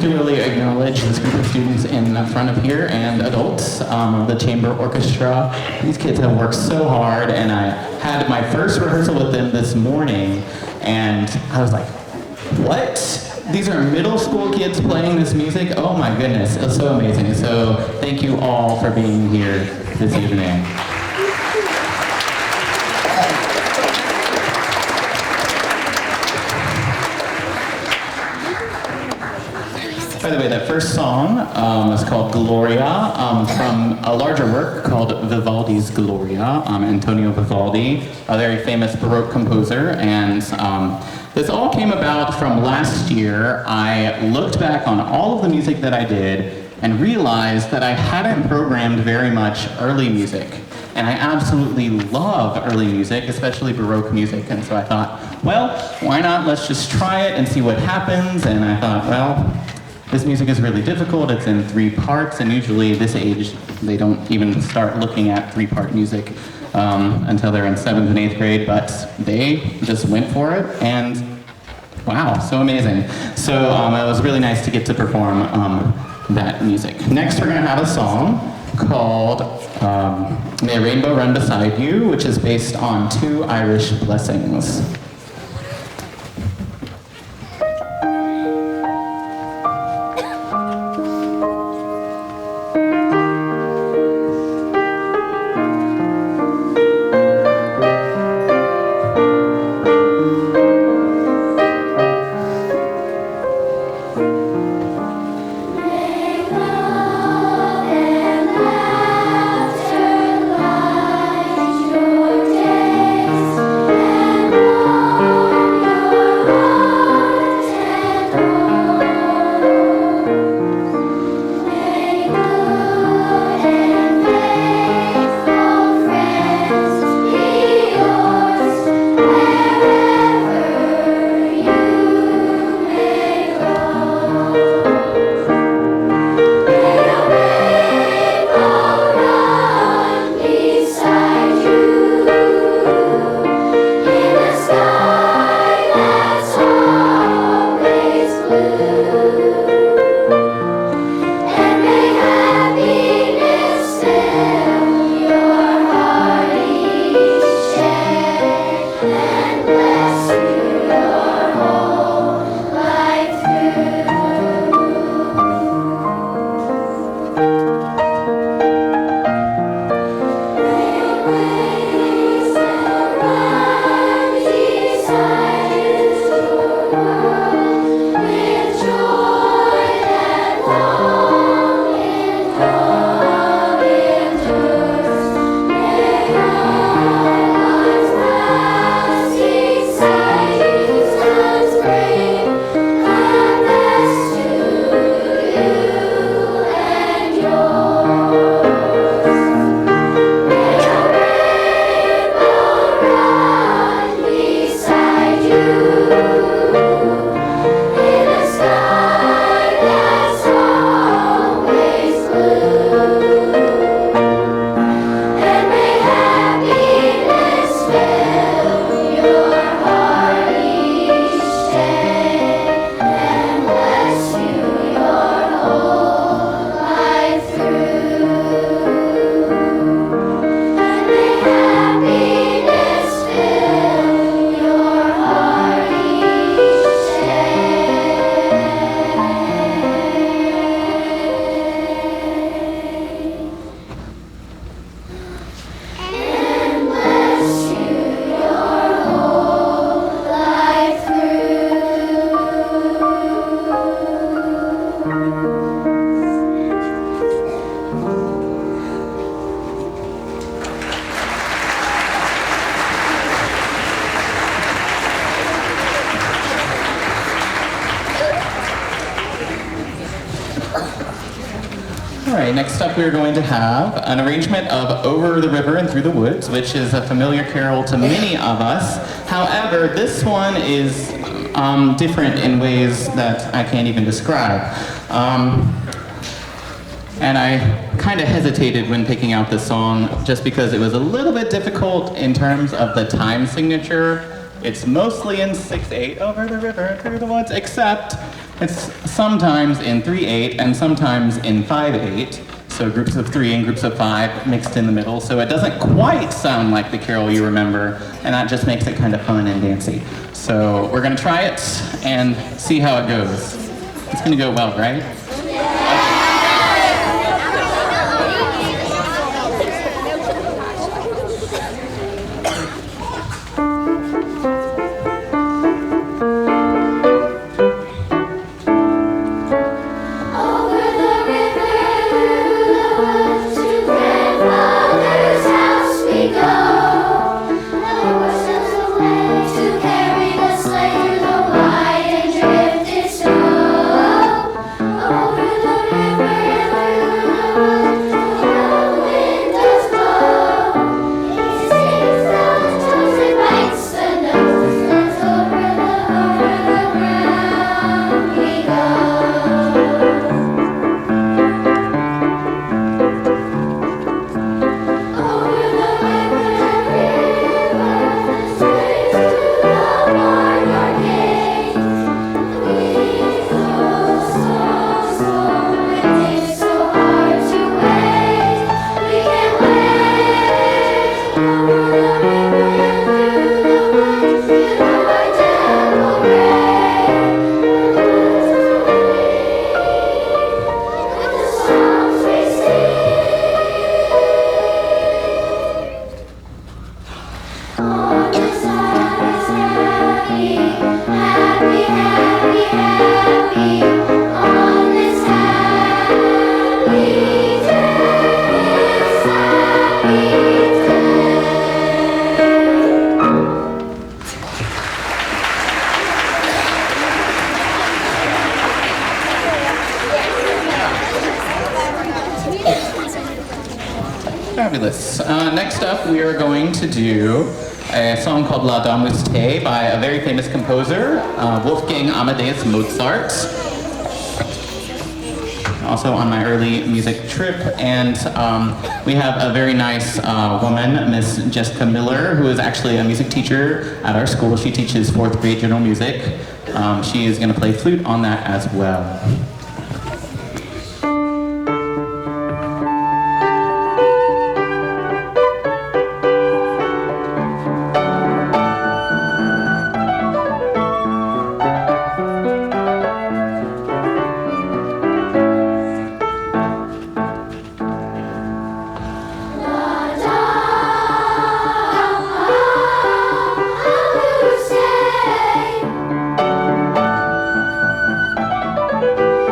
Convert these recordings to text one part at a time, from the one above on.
to really acknowledge this group of students in front of here and adults, the chamber orchestra. These kids have worked so hard, and I had my first rehearsal with them this morning, and I was like, what? These are middle school kids playing this music? Oh my goodness, it's so amazing. So thank you all for being here this evening. By the way, that first song is called Gloria, from a larger work called Vivaldi's Gloria. Antonio Vivaldi, a very famous Baroque composer, and this all came about from last year. I looked back on all of the music that I did and realized that I hadn't programmed very much early music. And I absolutely love early music, especially Baroque music, and so I thought, well, why not? Let's just try it and see what happens. And I thought, well, this music is really difficult. It's in 3 parts, and usually this age, they don't even start looking at 3-part music until they're in 7th and 8th grade, but they just went for it, and wow, so amazing. So it was really nice to get to perform that music. Next, we're gonna have a song called May a Rainbow Run Beside You, which is based on 2 Irish blessings. Next up, we're going to have an arrangement of Over the River and Through the Woods, which is a familiar carol to many of us. However, this one is different in ways that I can't even describe. And I kind of hesitated when picking out this song just because it was a little bit difficult in terms of the time signature. It's mostly in 6/8, over the river and through the woods, except It's sometimes in 3/8 and sometimes in 5/8. So groups of 3 and groups of 5 mixed in the middle. So it doesn't quite sound like the carol you remember, and that just makes it kind of fun and dancey. So we're gonna try it and see how it goes. It's gonna go well, right? Fabulous. Next up, we are going to do a song called La Dama by a very famous composer, Wolfgang Amadeus Mozart. Also on my early music trip, and we have a very nice woman, Miss Jessica Miller, who is actually a music teacher at our school. She teaches 4th grade general music. She is going to play flute on that as well. La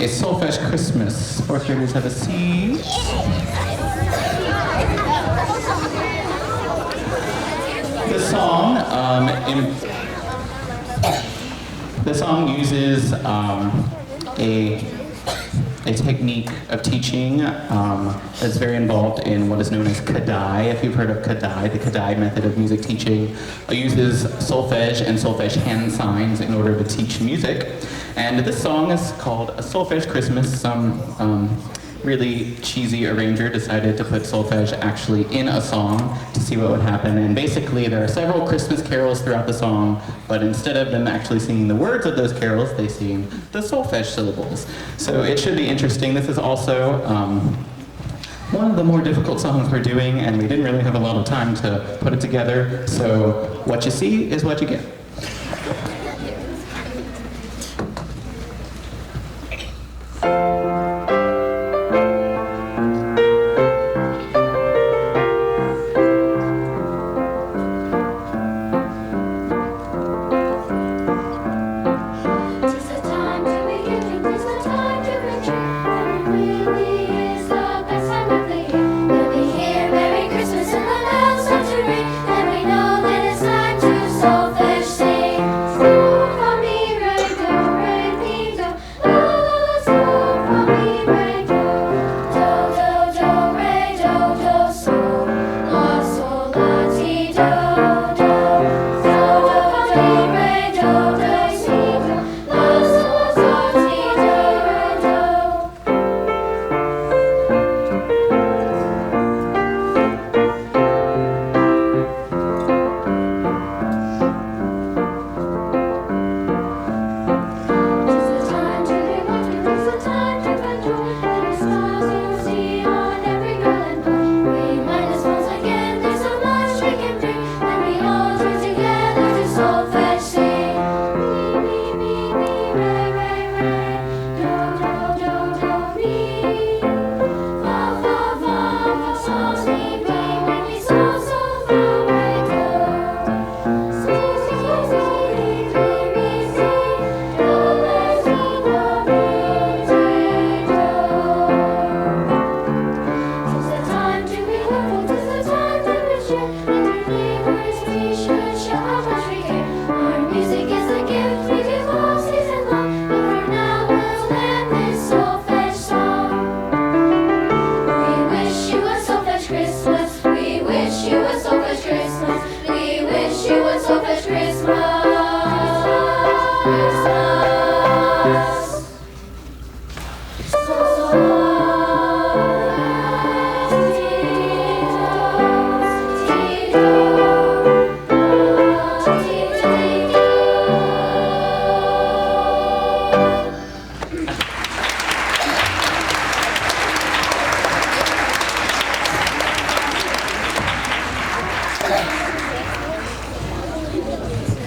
is Solfege Christmas. Fourth graders have a seat. The song uses a technique of teaching that's very involved in what is known as kadai. If you've heard of kadai, the kadai method of music teaching uses solfege and solfege hand signs in order to teach music. And this song is called A Solfege Christmas. Some really cheesy arranger decided to put solfege actually in a song to see what would happen. And basically there are several Christmas carols throughout the song, but instead of them actually singing the words of those carols, they sing the solfege syllables. So it should be interesting. This is also one of the more difficult songs we're doing, and we didn't really have a lot of time to put it together. So what you see is what you get.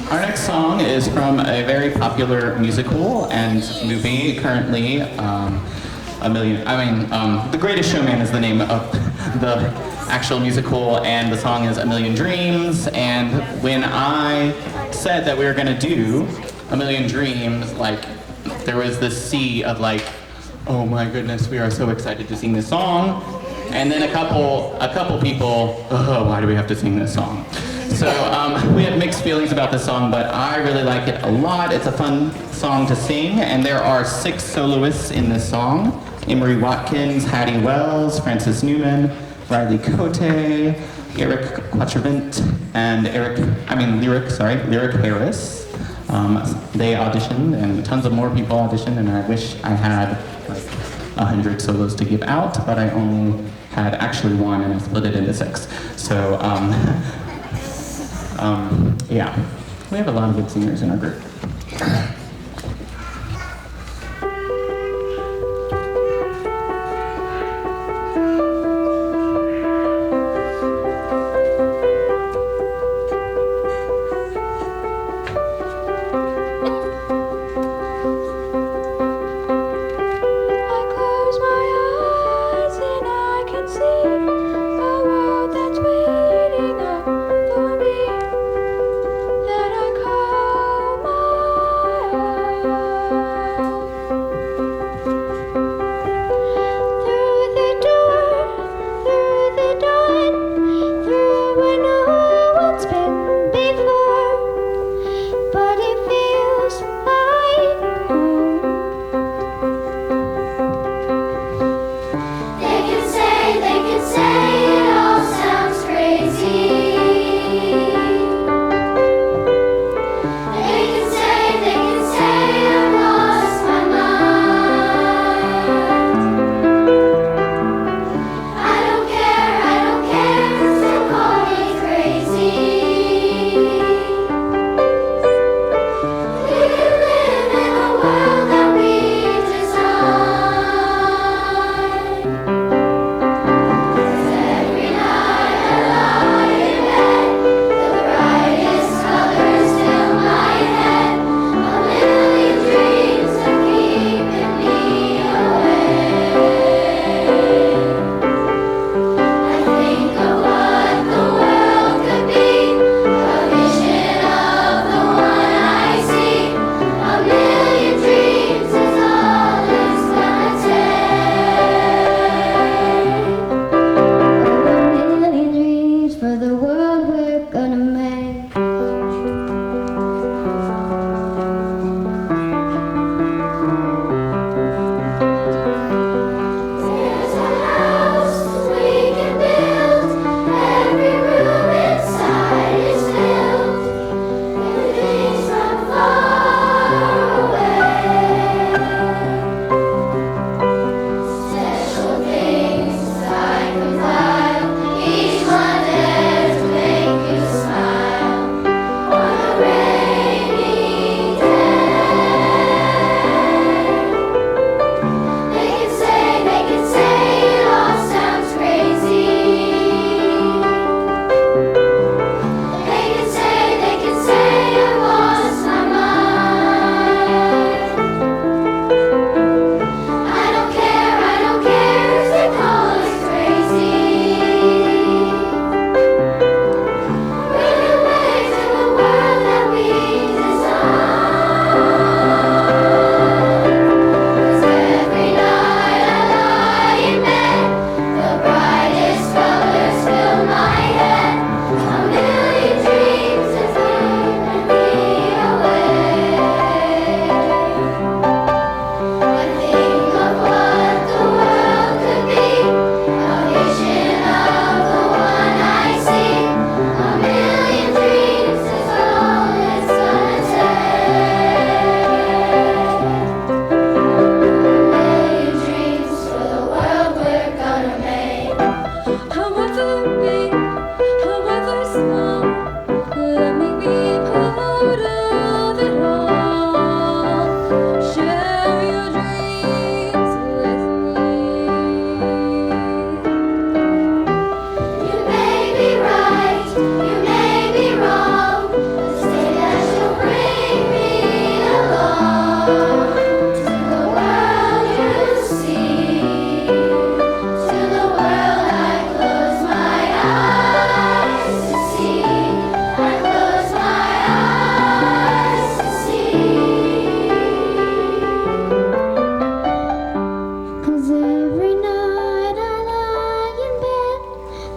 Our next song is from a very popular musical and movie currently. The Greatest Showman is the name of the actual musical, and the song is A Million Dreams. And when I said that we were going to do A Million Dreams, like, there was this sea of like, oh my goodness, we are so excited to sing this song. And then a couple people, oh, why do we have to sing this song? So we have mixed feelings about this song, but I really like it a lot. It's a fun song to sing, and there are 6 soloists in this song. Emery Watkins, Hattie Wells, Francis Newman, Riley Cote, Eric Quattrevent, and Lyric Harris. They auditioned, and tons of more people auditioned, and I wish I had like 100 solos to give out, but I only had actually 1, and I split it into 6. So, yeah, we have a lot of good singers in our group. That I call my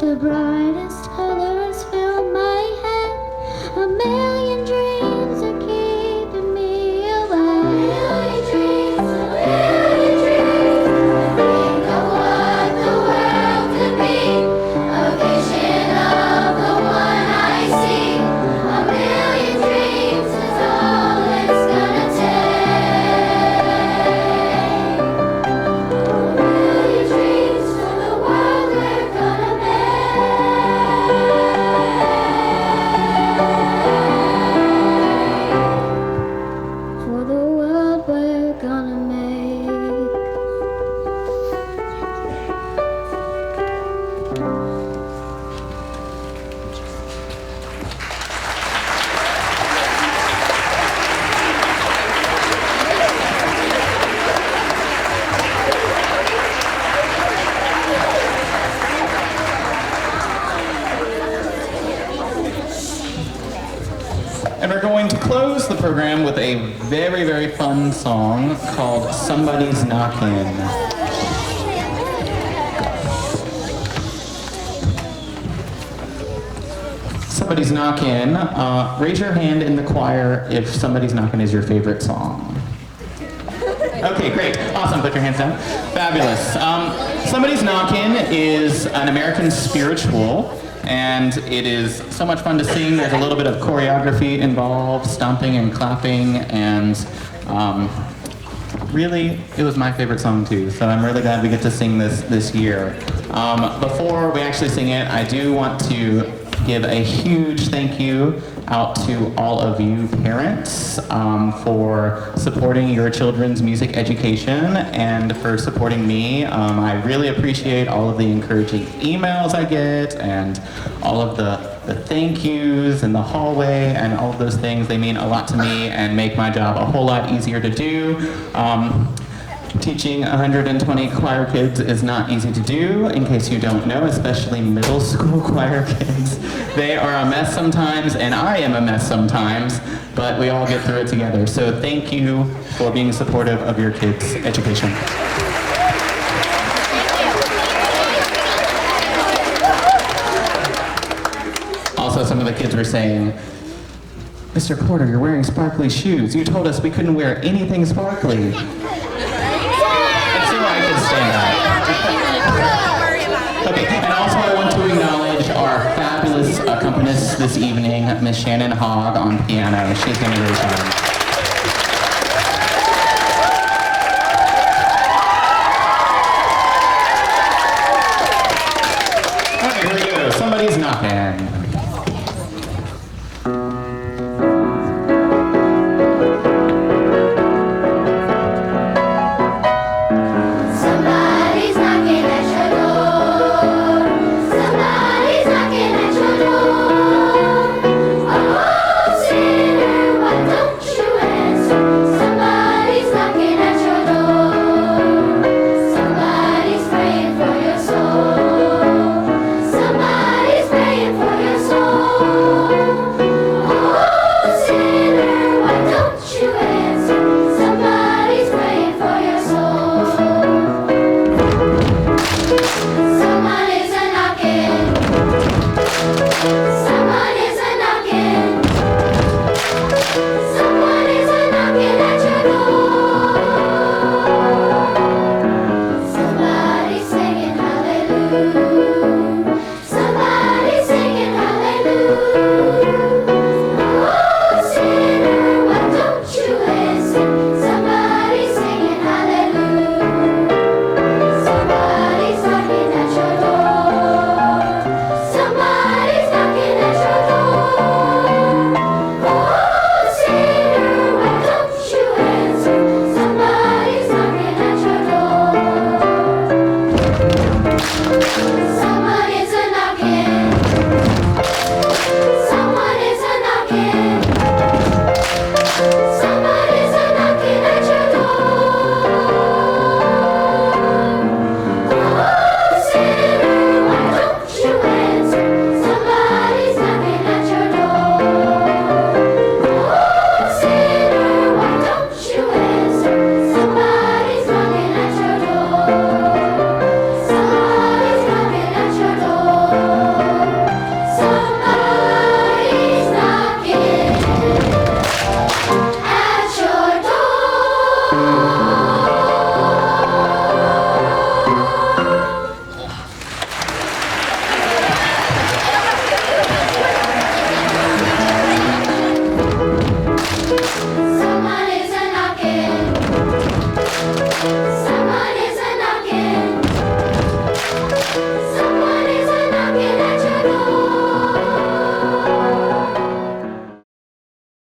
The brightest colors fill my head. A million dreams are keeping me awake. A million dreams, think of what the world could be. A vision of the one I see. A million dreams is all it's gonna take. A million dreams for the world we're gonna make. For the world we're gonna make. And we're going to close the program with a very, very fun song called Somebody's Knockin'. Somebody's Knockin'. Raise your hand in the choir if Somebody's Knockin' is your favorite song. Okay, great. Awesome. Put your hands down. Fabulous. Somebody's Knockin' is an American spiritual, and it is so much fun to sing. There's a little bit of choreography involved, stomping and clapping, and really, it was my favorite song too, so I'm really glad we get to sing this year. Before we actually sing it, I do want to give a huge thank you out to all of you parents for supporting your children's music education and for supporting me. I really appreciate all of the encouraging emails I get and all of the thank yous in the hallway and all of those things. They mean a lot to me and make my job a whole lot easier to do. Teaching 120 choir kids is not easy to do, in case you don't know, especially middle school choir kids. They are a mess sometimes, and I am a mess sometimes, but we all get through it together. So thank you for being supportive of your kids' education. Also, some of the kids were saying, Mr. Porter, you're wearing sparkly shoes. You told us we couldn't wear anything sparkly. Okay, and also I want to acknowledge our fabulous accompanist this evening, Miss Shannon Hogg on piano. She's going to do a great job. Okay, here we go. Somebody's knocking. Somebody